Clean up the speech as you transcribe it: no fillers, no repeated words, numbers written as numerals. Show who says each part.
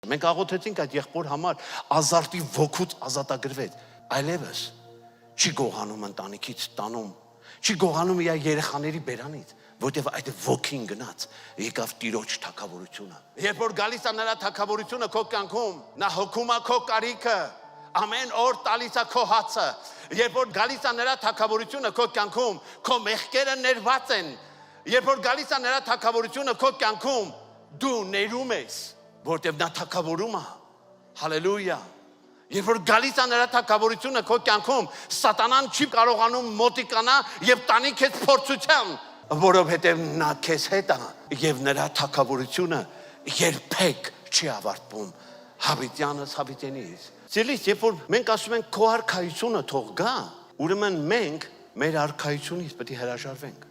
Speaker 1: Մենք աղոթեցինք այդ եղբոր համար, ազարտի ոգուց ազատագրվեց, այլևս չի գողանում ընտանիքից տանում, չի գողանում իր երեխաների բերանից, որտեվ այդ ոգին գնաց, եկավ Տիրոջ թագավորությունը։ Երբ որ գալիս է նրա թագավորությունը քո կյանքում, նա հոգում է քո կարիքը, ամեն օր տալիս է քո հացը։ Երբ որ գալիս է նրա թագավորությունը քո կյանքում, քո մեղքերը ներված են։ Երբ որ գալիս է նրա թագավորությունը քո կյանքում, դու ներում ես, որտեվ նա թագավորում է։ Հալելույա։ Երբ որ գալիս է նրա թագավորությունը քո կյանքում, սատանան չի կարողանում մոտիկանա եւ տանի քեզ փորձության, որովհետեւ նա քեզ հետ է եւ նրա թագավորությունը երբեք չի ավարտվում հավիտյանս հավիտենից։ Սիրելիս, երբ որ մենք ասում ենք քո արքայությունը թող գա, ուրեմն մենք մեր արքայությունից պետք է հրաժարվենք։